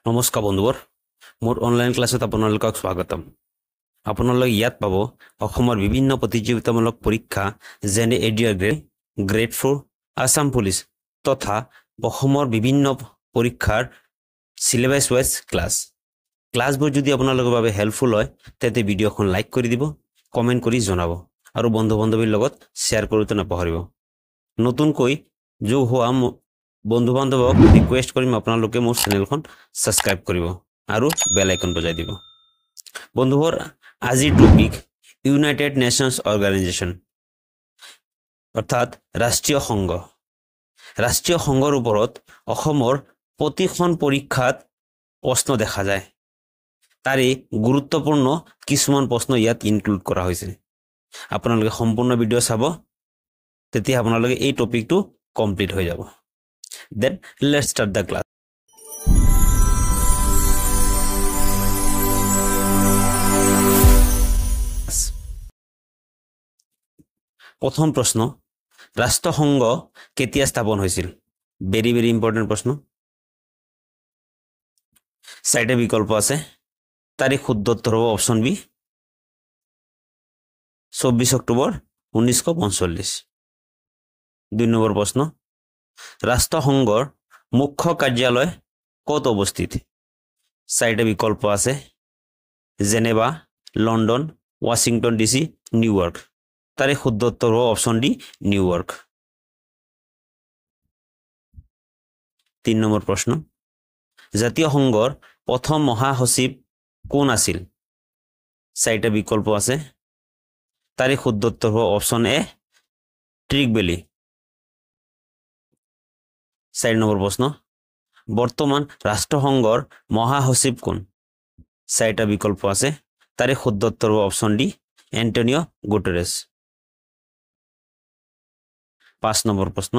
নমস্কাৰ বন্ধুবোৰ মোৰ অনলাইন ক্লাছত আপোনালোকক স্বাগতম আপোনালোক ইয়াত পাব অসমৰ বিভিন্ন প্ৰতিযোগিতামূলক পৰীক্ষা যেনে এডিআৰ গ্ৰেড 4 আসাম পুলিচ তথা অসমৰ বিভিন্ন পৰীক্ষাৰ সিলেবাস ওয়াইজ ক্লাছবোৰ যদি আপোনালোকৰ বাবে হেল্পফুল হয় তেতে ভিডিওখন লাইক কৰি দিব কমেন্ট কৰি জনাব আৰু বন্ধু-বান্ধৱীৰ লগত শেয়াৰ কৰোঁতে নাপাহৰিব নতুনকৈ যোগ হোৱা বন্ধু-বান্ধৱক ৰিকুৱেষ্ট কৰিম আপোনালোকে মোৰ চেনেলখন সাবস্ক্ৰাইব কৰিব আৰু বেল আইকন বজাই দিব বন্ধুবোৰ আজিৰ টপিক ইউনাইটেড নেশনস অৰ্গানাইজেশ্যন অৰ্থাৎ ৰাষ্ট্ৰীয় সংঘৰ ওপৰত অসমৰ প্ৰতিখন পৰীক্ষাত প্ৰশ্ন দেখা যায় তাৰে গুৰুত্বপূৰ্ণ কিছুমান প্ৰশ্ন ইয়াত ইনক্লুড কৰা হৈছে আপোনালোকে সম্পূৰ্ণ ভিডিও চাব তেতিয়া আপোনালোকে এই টপিকটো কমপ্লিট হৈ যাব then let's start the class প্ৰথম প্ৰশ্ন ৰাষ্ট্ৰসংঘ কেতিয়া স্থাপন হৈছিল very important প্ৰশ্ন চাৰিটা বিকল্প আছে তাৰিখ শুদ্ধ উত্তৰ হ'ব অপচন বি 24 অক্টোবৰ 1945 দুই নম্বৰ প্ৰশ্ন ৰাষ্ট্ৰসংঘৰ মুখ্য কাৰ্যালয় ক'ত অৱস্থিত চাৰিটা বিকল্প আছে Geneva London Washington DC New York তাৰিখ শুদ্ধ উত্তৰ হ'ব অপচন ডি নিউইয়ৰ্ক তিন নম্বৰ প্ৰশ্ন জাতীয় সংঘৰ প্ৰথম মহাসচিব কোন আছিল চাৰিটা বিকল্প আছে তাৰিখ শুদ্ধ উত্তৰ হ'ব অপচন এ ট্ৰিগবেলি 4 নম্বৰ প্ৰশ্ন বৰ্তমান ৰাষ্ট্ৰসংঘৰ মহাসচিব কোন চাৰিটা বিকল্প আছে তাৰিখ শুদ্ধ উত্তৰ হ'ব option D Antonio Guterres 5 number প্ৰশ্ন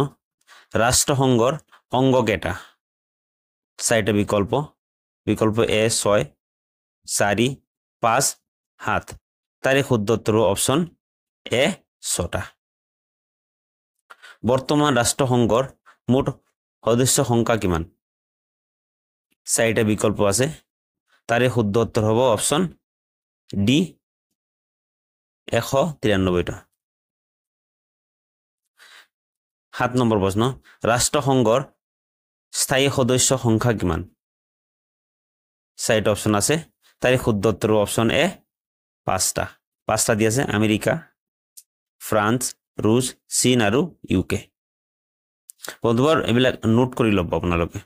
ৰাষ্ট্ৰসংঘৰ অংগ কেইটা চাৰিটা বিকল্প এ 6 4 5 7 তাৰিখ শুদ্ধ উত্তৰ হ'ব অপচন এ 6টা বৰ্তমান ৰাষ্ট্ৰসংঘৰ মুঠ সদস্য সংখ্যা কিমান চাৰিটা বিকল্প আছে তাৰিখ শুদ্ধ উত্তৰ হ'ব অপচন ডি 193টা 7 নম্বৰ প্ৰশ্ন ৰাষ্ট্ৰসংঘৰ স্থায়ী সদস্য সংখ্যা কিমান চাৰিটা অপচন আছে তাৰিখ শুদ্ধ উত্তৰ হ'ব অপচন এ 5টা দি আছে আমেৰিকা ফ্ৰান্স ৰুছ চীন আৰু ইউকে বন্ধুবোৰ এবিলাক নোট কৰি ল'ব আপোনালোকে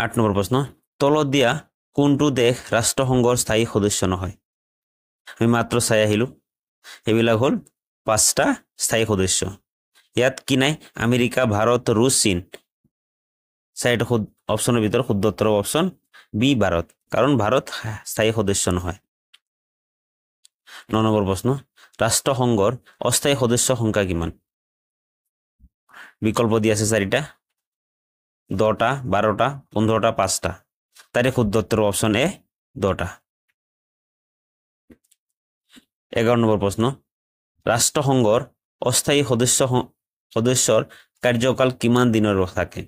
8 নম্বৰ প্ৰশ্ন তলত দিয়া কোনটো দেশ ৰাষ্ট্ৰসংঘৰ স্থায়ী সদস্য নহয় আমি মাত্ৰ চাই আহিলো এবিলাক হ'ল 5টা স্থায়ী সদস্য ইয়াত কি নাই আমেৰিকা ভাৰত ৰুছ চীন চাৰিটা অপচনৰ ভিতৰত শুদ্ধ উত্তৰ অপচন বি ভাৰত কাৰণ ভাৰত স্থায়ী সদস্য নহয় 9 নম্বৰ প্ৰশ্ন ৰাষ্ট্ৰসংঘৰ অস্থায়ী সদস্য সংখ্যা কিমান বিকল্প দি আছে 4টা 10টা 12টা 15টা 5টা তাৰিখ শুদ্ধ উত্তৰ অপচন এ 10টা 11 নম্বৰ প্ৰশ্ন ৰাষ্ট্ৰসংঘৰ অস্থায়ী সদস্যৰ কাৰ্যকাল কিমান দিনৰ থাকে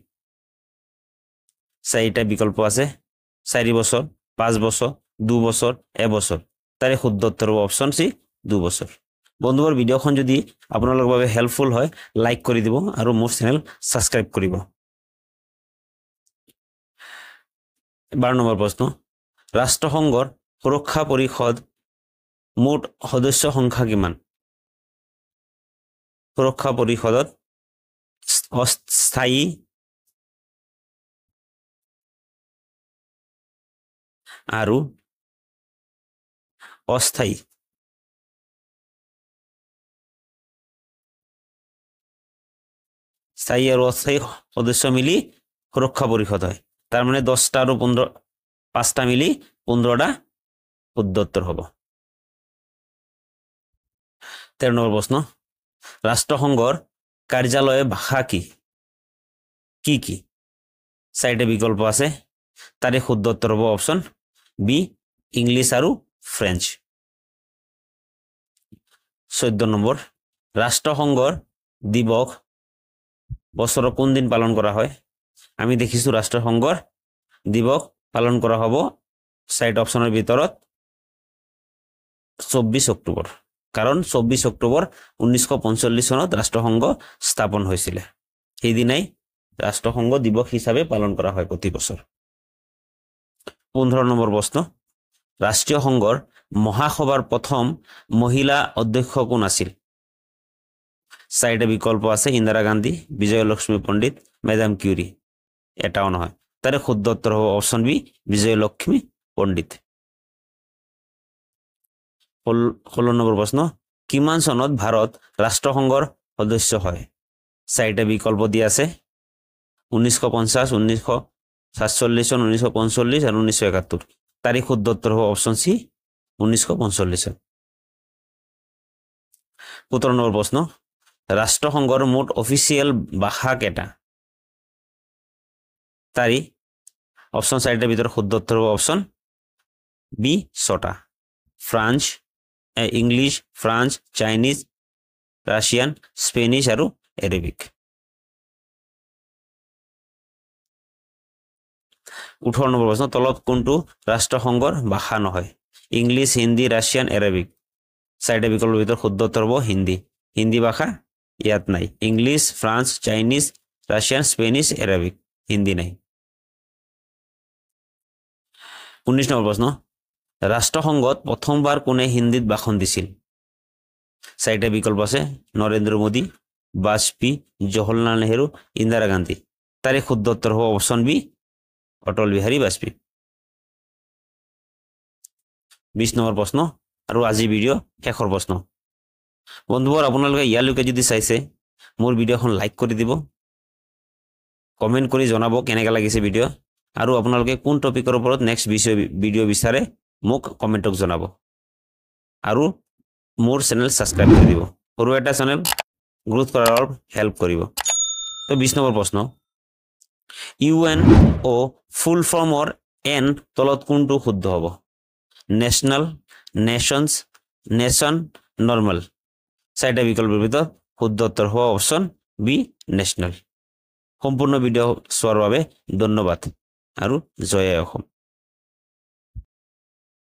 4টা বিকল্প আছে 4 বছৰ 5 বছৰ 2 বছৰ 1 বছৰ তাৰিখ শুদ্ধ উত্তৰ অপচন সি 2 বছৰ বন্ধুবোৰ ভিডিওখন যদি আপোনালোকৰ বাবে হেল্পফুল হয় লাইক কৰি দিব আৰু মোৰ চেনেল সাবস্ক্ৰাইব কৰিব 12 নম্বৰ প্ৰশ্ন ৰাষ্ট্ৰসংঘৰ সুৰক্ষা পৰিষদ মুঠ সদস্য সংখ্যা কিমান সুৰক্ষা পৰিষদত অস্থায়ী আৰু অস্থায়ী স্থায়ী আৰু অস্থায়ী সদস্য মিলি সুৰক্ষা পৰিষদ হয় তাৰ মানে 10টা আৰু 5টা মিলি 15টা শুদ্ধ উত্তৰ হ'ব 13 নম্বৰ প্ৰশ্ন ৰাষ্ট্ৰসংঘৰ কাৰ্যালয় ভাষা কি 4টা বিকল্প আছে তাৰিখ শুদ্ধ উত্তৰ হ'ব অপচন বি ইংলিছ আৰু ফ্ৰেঞ্চ 14 নম্বৰ ৰাষ্ট্ৰসংঘৰ দিৱস বছৰৰ কোন দিন পালন কৰা হয় আমি দেখিছোঁ ৰাষ্ট্ৰসংঘৰ দিৱস পালন কৰা হ'ব 4টা অপশ্যনৰ ভিতৰত 24 অক্টোবৰ, কাৰণ 24 অক্টোবৰ 1945 চনত ৰাষ্ট্ৰসংঘ স্থাপন হৈছিলে। সেইদিনাই ৰাষ্ট্ৰসংঘ দিৱস হিচাপে পালন কৰা হয় প্ৰতি বছৰ। 15 নম্বৰ প্ৰশ্ন, ৰাষ্ট্ৰীয় সংঘৰ মহাসভাৰ প্ৰথম মহিলা অধ্যক্ষ কোন আছিল? 4টা বিকল্প আছে, ইন্দিৰা গান্ধী, বিজয়লক্ষ্মী পণ্ডিত, মেডাম কিউৰী। এটাও নহয়, তাৰে শুদ্ধ উত্তৰ হ'ব অপশ্যন বি, বিজয়লক্ষ্মী পণ্ডিত। 16 নম্বৰ প্ৰশ্ন, কিমান চনত ভাৰত ৰাষ্ট্ৰসংঘৰ সদস্য হয়? 4টা বিকল্প দিয়া আছে, 1950, 1947 চন, 1945 আৰু 1971। তাৰিখ শুদ্ধ উত্তৰ হ'ব অপশ্যন চি, 1945 চন। 17 নম্বৰ প্ৰশ্ন, ৰাষ্ট্ৰসংঘৰ মুঠ অফিচিয়েল ভাষা কেইটা? তাৰিখ অপশ্যন 4টাৰ ভিতৰত শুদ্ধ উত্তৰ হ'ব অপশ্যন বি, 6টা। English, France, Chinese, Russian, Spanish আৰু এৰেবিক। 18 নম্বৰ প্ৰশ্ন, তলত কোনটো ৰাষ্ট্ৰসংঘৰ ভাষা নহয়? English, Hindi, Russian, Arabic. 4টা বিকল্পৰ ভিতৰত শুদ্ধ উত্তৰ হ'ব হিন্দী। হিন্দী ভাষা ইয়াত নাই। English, France, Chinese, Russian, Spanish, Arabic, Hindi নাই। 19 নম্বৰ প্ৰশ্ন, ৰাষ্ট্ৰসংঘত প্ৰথমবাৰ কোনে হিন্দীত ভাষণ দিছিল? 4টা বিকল্প আছে, নৰেন্দ্ৰ মোদী, বাজপেয়ী, জৱাহৰলাল নেহৰু, ইন্দিৰা গান্ধী। তাৰে শুদ্ধ উত্তৰ হ'ব option B, Atal Bihari Vajpayee. 20 number প্ৰশ্ন আৰু আজি ভিডিঅ' শেষৰ প্ৰশ্ন। বন্ধুবোৰ, আপোনালোকে ইয়ালৈকে যদি চাইছে মোৰ ভিডিঅ'খন লাইক কৰি দিব, কমেণ্ট কৰি জনাব কেনেকৈ লাগিছে ভিডিঅ', আৰু আপোনালোকে কোন টপিকৰ ওপৰত নেক্সট ভিডিঅ' বিচাৰে মোক কমেণ্টক জনাব, আৰু মোৰ চেনেল ছাবস্ক্ৰাইব কৰি দিব। সৰু এটা চেনেল গ্ৰোথ কৰাৰ অলপ হেল্প কৰিব। তো 20 নম্বৰ প্ৰশ্ন, UNO ফুল ফৰ্মৰ এন তলত কোনটো শুদ্ধ হ'ব? National, nations, nation, normal. 4টা বিকল্পৰ ভিতৰত শুদ্ধ উত্তৰ হ'ব অপশ্যন বি, নেশ্যনেল। সম্পূৰ্ণ ভিডিঅ' চোৱাৰ বাবে ধন্যবাদ আৰু জয় অসম।